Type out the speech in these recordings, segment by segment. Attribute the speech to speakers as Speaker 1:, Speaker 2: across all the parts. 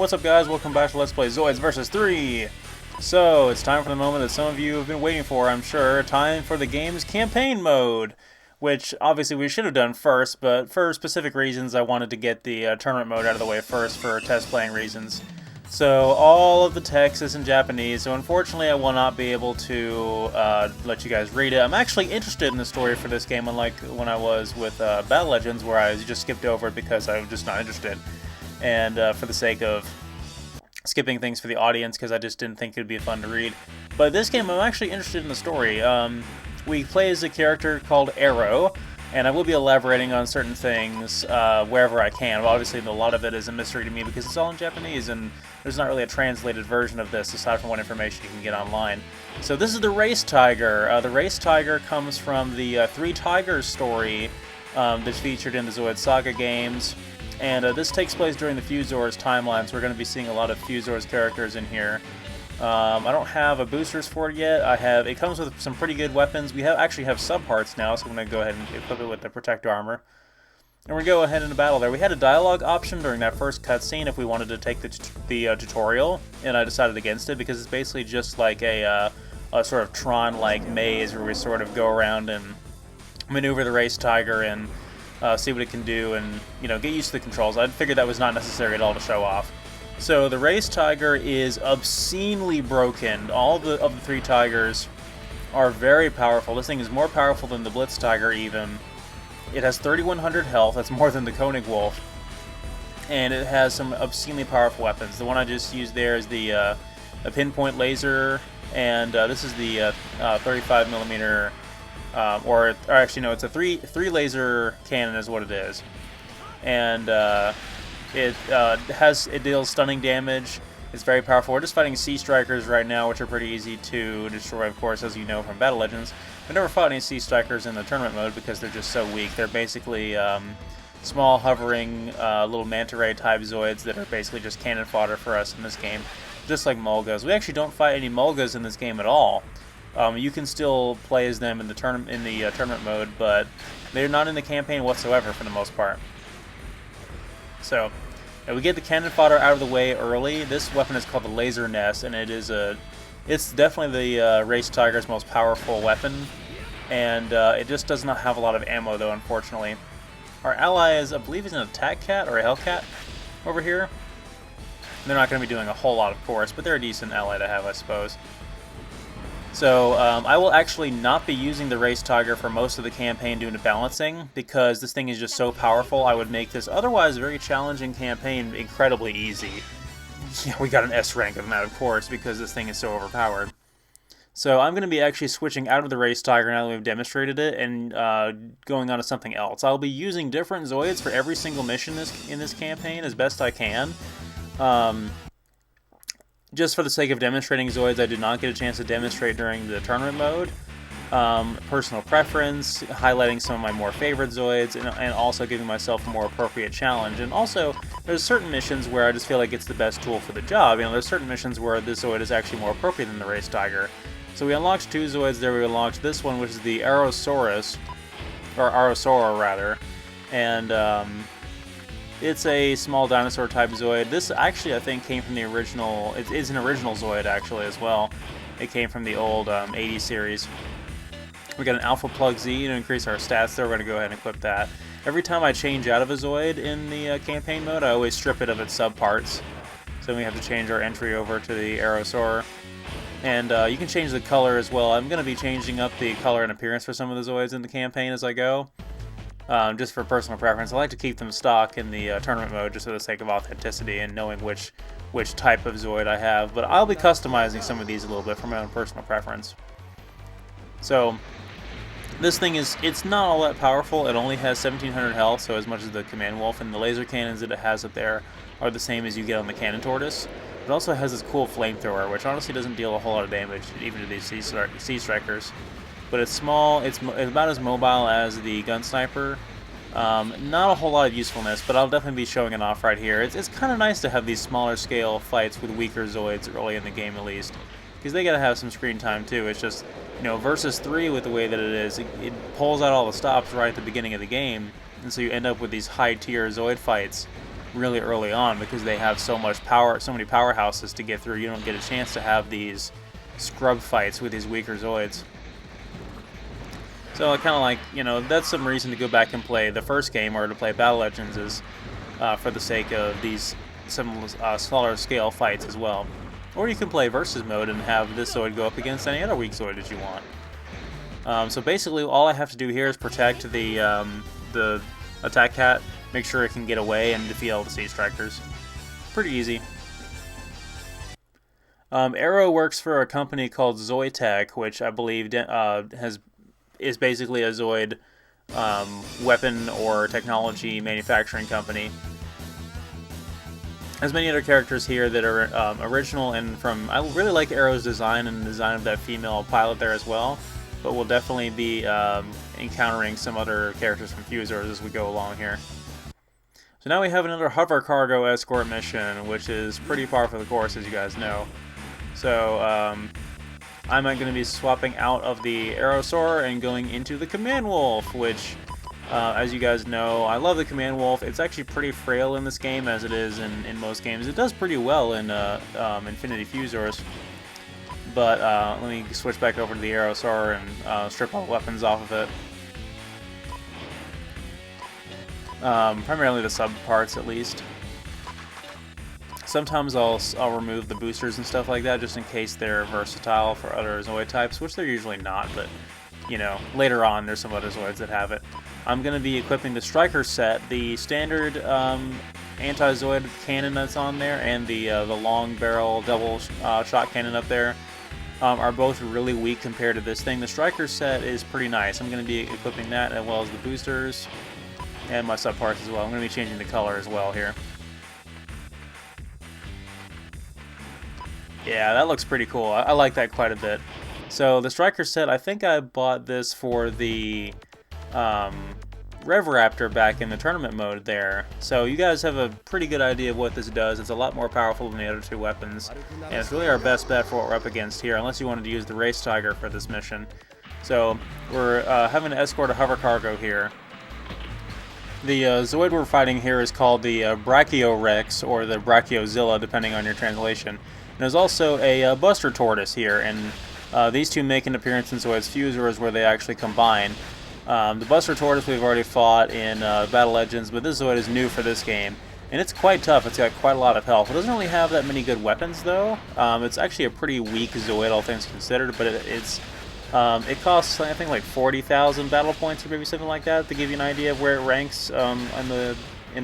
Speaker 1: What's up, guys? Welcome back to Let's Play Zoids vs. III! So, it's time for the moment that some of you have been waiting for, I'm sure. Time for the game's campaign mode! Which, obviously, we should have done first, but for specific reasons, I wanted to get the tournament mode out of the way first for test playing reasons. So, all of the text is in Japanese, so unfortunately I will not be able to let you guys read it. I'm actually interested in the story for this game, unlike when I was with Battle Legends, where I just skipped over it because I was just not interested. And for the sake of skipping things for the audience, because I just didn't think it would be fun to read. But this game, I'm actually interested in the story. We play as a character called Arrow, and I will be elaborating on certain things wherever I can. But obviously, a lot of it is a mystery to me because it's all in Japanese, and there's not really a translated version of this, aside from what information you can get online. So this is the Race Tiger. The Race Tiger comes from the Three Tigers story that's featured in the Zoids Saga games. And this takes place during the Fuzors timeline, so we're going to be seeing a lot of Fuzors characters in here. I don't have a boosters for it yet. It comes with some pretty good weapons. We actually have subparts now, so I'm going to go ahead and equip it with the protector armor. And we're going to go ahead into battle there. We had a dialogue option during that first cutscene if we wanted to take the tutorial, and I decided against it because it's basically just like a sort of Tron-like maze where we sort of go around and maneuver the Race Tiger and see what it can do, and get used to the controls. I figured that was not necessary at all to show off. So the Race Tiger is obscenely broken. All of the three tigers are very powerful. This thing is more powerful than the Blitz Tiger even. It has 3,100 health. That's more than the Koenig Wolf. And it has some obscenely powerful weapons. The one I just used there is the pinpoint laser, and this is the 35mm. Or actually no, it's a three laser cannon is what it is, and it deals stunning damage. It's very powerful. We're just fighting Sea Strikers right now, which are pretty easy to destroy, of course, as you know from Battle Legends. I've never fought any Sea Strikers in the tournament mode because they're just so weak. They're basically small, hovering, little manta ray type Zoids that are basically just cannon fodder for us in this game, just like Mulgas. We actually don't fight any Mulgas in this game at all. You can still play as them in the tournament mode, but they're not in the campaign whatsoever for the most part. So, we get the cannon fodder out of the way early. This weapon is called the Laser Nest, and it's definitely the Race Tiger's most powerful weapon, and it just does not have a lot of ammo, though, unfortunately. Our ally is, I believe, is an Attack Cat or a Hellcat over here. They're not going to be doing a whole lot, of course, but they're a decent ally to have, I suppose. So, I will actually not be using the Race Tiger for most of the campaign due to balancing, because this thing is just so powerful. I would make this otherwise very challenging campaign incredibly easy. Yeah, we got an S rank on that, of course, because this thing is so overpowered. So I'm going to be actually switching out of the Race Tiger now that we've demonstrated it, and going on to something else. I'll be using different Zoids for every single mission in this campaign as best I can. Just for the sake of demonstrating Zoids I did not get a chance to demonstrate during the tournament mode. Personal preference, highlighting some of my more favorite Zoids, and also giving myself a more appropriate challenge. And also, there's certain missions where I just feel like it's the best tool for the job. There's certain missions where this Zoid is actually more appropriate than the Race Tiger. So we unlocked two Zoids there. We unlocked this one, which is the Aerosaurus, or Aerosaur rather, and it's a small dinosaur type Zoid. This actually, I think, came from the original. It is an original Zoid actually as well. It came from the old 80s series. We got an Alpha Plug Z to increase our stats there. We're going to go ahead and equip that. Every time I change out of a Zoid in the campaign mode, I always strip it of its subparts. So we have to change our entry over to the Aerosaur. And you can change the color as well. I'm going to be changing up the color and appearance for some of the Zoids in the campaign as I go. Just for personal preference. I like to keep them stock in the tournament mode just for the sake of authenticity and knowing which type of Zoid I have. But I'll be customizing some of these a little bit for my own personal preference. So, this thing it's not all that powerful. It only has 1,700 health, so as much as the Command Wolf, and the laser cannons that it has up there are the same as you get on the Cannon Tortoise. It also has this cool flamethrower, which honestly doesn't deal a whole lot of damage, even to these Sea Strikers. But it's small, it's about as mobile as the Gun Sniper. Not a whole lot of usefulness, but I'll definitely be showing it off right here. It's kind of nice to have these smaller scale fights with weaker Zoids early in the game at least, because they gotta have some screen time too. It's just, versus 3 with the way that it is, it pulls out all the stops right at the beginning of the game, and so you end up with these high tier Zoid fights really early on because they have so much power, so many powerhouses to get through. You don't get a chance to have these scrub fights with these weaker Zoids. So I kind of like, you know, that's some reason to go back and play the first game or to play Battle Legends is for the sake of these some smaller scale fights as well. Or you can play versus mode and have this Zoid go up against any other weak Zoid that you want. So basically all I have to do here is protect the attack cat, make sure it can get away, and defeat all the Siege Strikers. Pretty easy. Arrow works for a company called Zoitech, which I believe is basically a Zoid weapon or technology manufacturing company. There's many other characters here that are original and I really like Arrow's design and the design of that female pilot there as well. But we'll definitely be encountering some other characters from Fusers as we go along here. So now we have another hover cargo escort mission, which is pretty par for the course, as you guys know. So I'm going to be swapping out of the Aerosaur and going into the Command Wolf, which, as you guys know, I love the Command Wolf. It's actually pretty frail in this game, as it is in most games. It does pretty well in Infinity Fusors. But let me switch back over to the Aerosaur and strip all the weapons off of it. Primarily the sub parts, at least. Sometimes I'll remove the boosters and stuff like that, just in case they're versatile for other Zoid types, which they're usually not, but, you know, later on there's some other Zoids that have it. I'm going to be equipping the Striker set, the standard anti-Zoid cannon that's on there, and the long barrel double shot cannon up there. Are both really weak compared to this thing. The Striker set is pretty nice. I'm going to be equipping that as well as the boosters and my subparts as well. I'm going to be changing the color as well here. Yeah, that looks pretty cool. I like that quite a bit. So the Striker set, I think I bought this for the Rev Raptor back in the tournament mode there. So you guys have a pretty good idea of what this does. It's a lot more powerful than the other two weapons. And it's really our best bet for what we're up against here, unless you wanted to use the Race Tiger for this mission. So we're having to escort a hover cargo here. The Zoid we're fighting here is called the Brachiorex, or the Brachiozilla, depending on your translation. And there's also a Buster Tortoise here, and these two make an appearance in Zoid's Fusors where they actually combine. The Buster Tortoise we've already fought in Battle Legends, but this Zoid is new for this game. And it's quite tough. It's got quite a lot of health. It doesn't really have that many good weapons, though. It's actually a pretty weak Zoid, all things considered, but it costs, I think, like 40,000 battle points or maybe something like that to give you an idea of where it ranks in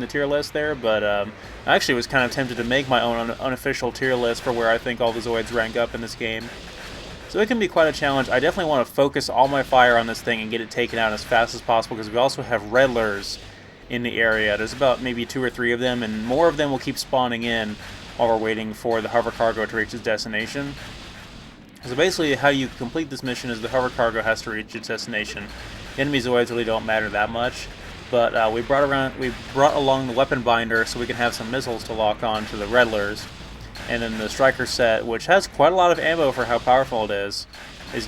Speaker 1: the tier list there. But I actually was kind of tempted to make my own unofficial tier list for where I think all the Zoids rank up in this game. So it can be quite a challenge. I definitely want to focus all my fire on this thing and get it taken out as fast as possible, because we also have Redlers in the area. There's about maybe 2 or 3 of them, and more of them will keep spawning in while we're waiting for the hover cargo to reach its destination. So basically how you complete this mission is the hover cargo has to reach its destination. The enemy Zoids really don't matter that much, but we brought along the weapon binder so we can have some missiles to lock on to the Redlers. And then the Striker set, which has quite a lot of ammo for how powerful it is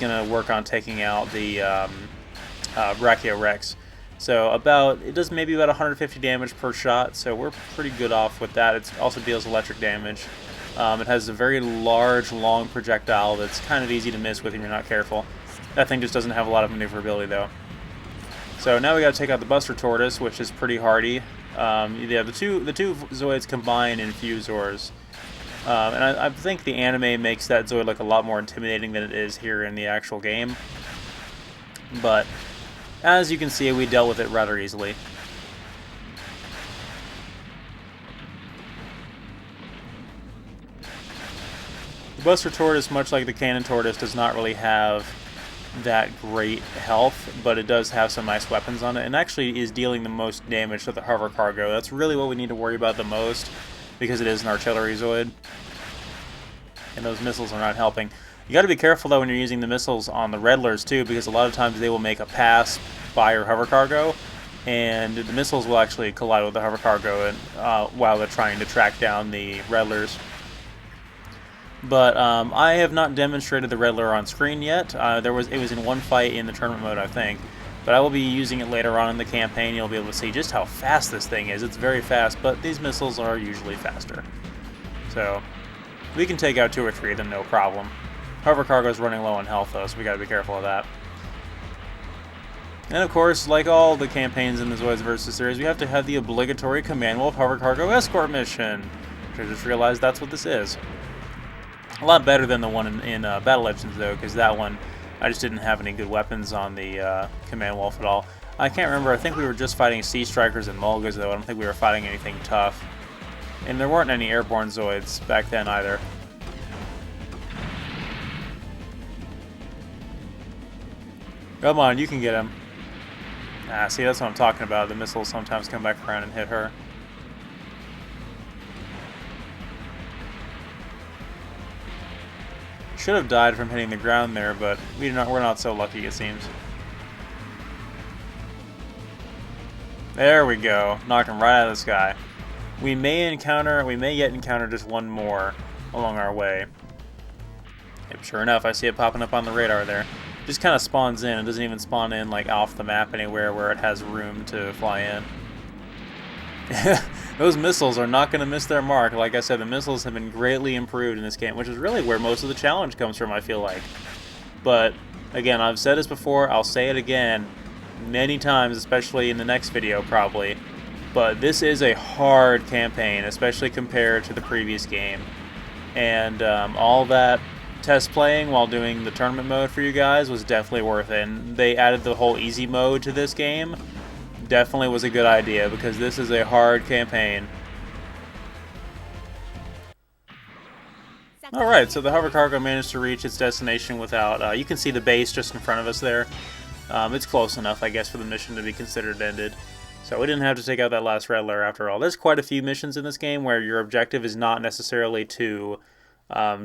Speaker 1: going to work on taking out the Brachiorex. So it does maybe about 150 damage per shot, so we're pretty good off with that. It also deals electric damage. It has a very large, long projectile that's kind of easy to miss with if you're not careful. That thing just doesn't have a lot of maneuverability, though. So now we got to take out the Buster Tortoise, which is pretty hardy. Yeah, the two Zoids combine in Fusors. And I think the anime makes that Zoid look a lot more intimidating than it is here in the actual game. But as you can see, we dealt with it rather easily. The Buster Tortoise, much like the Cannon Tortoise, does not really have that great health, but it does have some nice weapons on it, and actually is dealing the most damage to the hover cargo. That's really what we need to worry about the most, because it is an artillery Zoid, and those missiles are not helping. You got to be careful though when you're using the missiles on the Redlers too, because a lot of times they will make a pass by your hover cargo, and the missiles will actually collide with the hover cargo while they're trying to track down the Redlers. But I have not demonstrated the Redler on screen yet. It was in one fight in the tournament mode, I think. But I will be using it later on in the campaign. You'll be able to see just how fast this thing is. It's very fast, but these missiles are usually faster. So we can take out 2 or 3 of them, no problem. Hover cargo is running low on health, though, so we gotta be careful of that. And of course, like all the campaigns in the Zoids vs. series, we have to have the obligatory Command Wolf Hover Cargo Escort mission. Which I just realized that's what this is. A lot better than the one in Battle Legends, though, because that one, I just didn't have any good weapons on the Command Wolf at all. I can't remember, I think we were just fighting Sea Strikers and Mulgas, though. I don't think we were fighting anything tough. And there weren't any airborne Zoids back then, either. Come on, you can get him. Ah, see, that's what I'm talking about. The missiles sometimes come back around and hit her. Should have died from hitting the ground there, but we're not so lucky, it seems. There we go. Knocked him right out of the sky. We may yet encounter just one more along our way. Yep, sure enough, I see it popping up on the radar there. Just kind of spawns in. It doesn't even spawn in like off the map anywhere where it has room to fly in. Those missiles are not going to miss their mark. Like I said, the missiles have been greatly improved in this game, which is really where most of the challenge comes from, I feel like. But again, I've said this before, I'll say it again many times, especially in the next video probably. But this is a hard campaign, especially compared to the previous game. And all that test playing while doing the tournament mode for you guys was definitely worth it. And they added the whole easy mode to this game. Definitely was a good idea because this is a hard campaign. Alright, so the hover cargo managed to reach its destination without... you can see the base just in front of us there. It's close enough, I guess, for the mission to be considered ended. So we didn't have to take out that last red layer after all. There's quite a few missions in this game where your objective is not necessarily to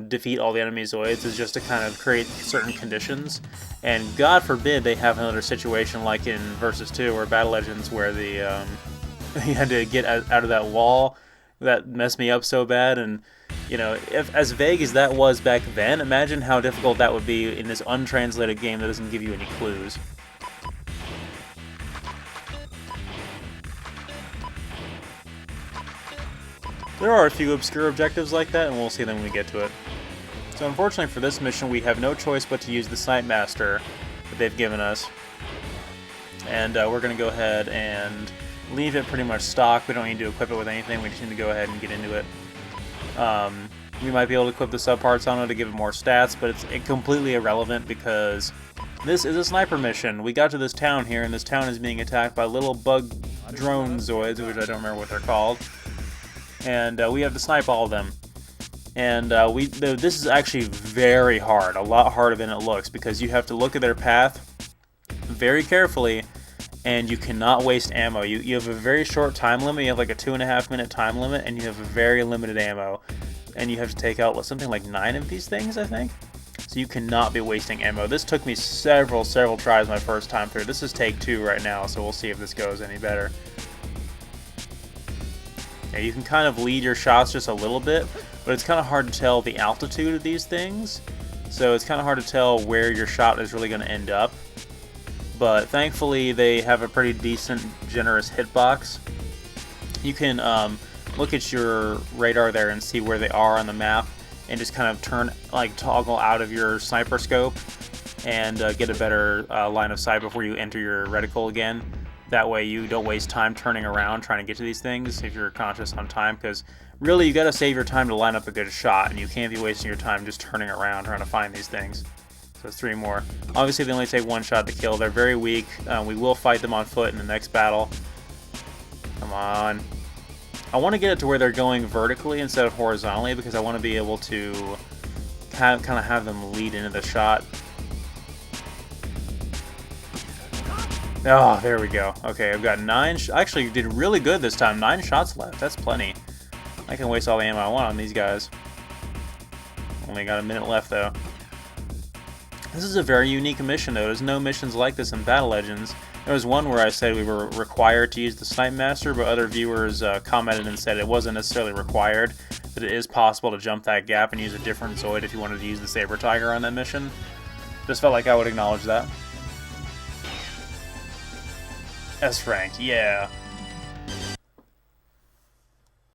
Speaker 1: defeat all the enemy Zoids, is just to kind of create certain conditions. And God forbid they have another situation like in Versus 2 or Battle Legends where the you had to get out of that wall. That messed me up so bad. And you know, if as vague as that was back then, imagine how difficult that would be in this untranslated game that doesn't give you any clues. There are a few obscure objectives like that, and we'll see them when we get to it. So unfortunately for this mission, we have no choice but to use the Snipe Master that they've given us. And we're going to go ahead and leave it pretty much stock. We don't need to equip it with anything, we just need to go ahead and get into it. We might be able to equip the subparts on it to give it more stats, but it's completely irrelevant because this is a sniper mission. We got to this town here, and this town is being attacked by little bug drone Zoids, which I don't remember what they're called. And we have to snipe all of them. And this is actually very hard, a lot harder than it looks, because you have to look at their path very carefully, and you cannot waste ammo. You have a very short time limit. You have like a 2.5 minute time limit, and you have a very limited ammo. And you have to take out something like 9 of these things, I think. So you cannot be wasting ammo. This took me several tries my first time through. This is take 2 right now, so we'll see if this goes any better. Yeah, you can kind of lead your shots just a little bit, but it's kind of hard to tell the altitude of these things. So it's kind of hard to tell where your shot is really going to end up. But thankfully, they have a pretty decent, generous hitbox. You can look at your radar there and see where they are on the map, and just kind of toggle out of your sniper scope and get a better line of sight before you enter your reticle again. That way you don't waste time turning around trying to get to these things if you're conscious on time, because really you got to save your time to line up a good shot, and you can't be wasting your time just turning around trying to find these things. So it's 3 more. Obviously they only take 1 shot to kill. They're very weak. We will fight them on foot in the next battle. Come on. I want to get it to where they're going vertically instead of horizontally, because I want to be able to kind of have them lead into the shot. Oh, there we go. Okay, I've got 9. Actually, you did really good this time. 9 shots left. That's plenty. I can waste all the ammo I want on these guys. Only got a minute left, though. This is a very unique mission, though. There's no missions like this in Battle Legends. There was one where I said we were required to use the Snipe Master, but other viewers commented and said it wasn't necessarily required, that it is possible to jump that gap and use a different Zoid if you wanted to use the Saber Tiger on that mission. Just felt like I would acknowledge that. S ranked, yeah.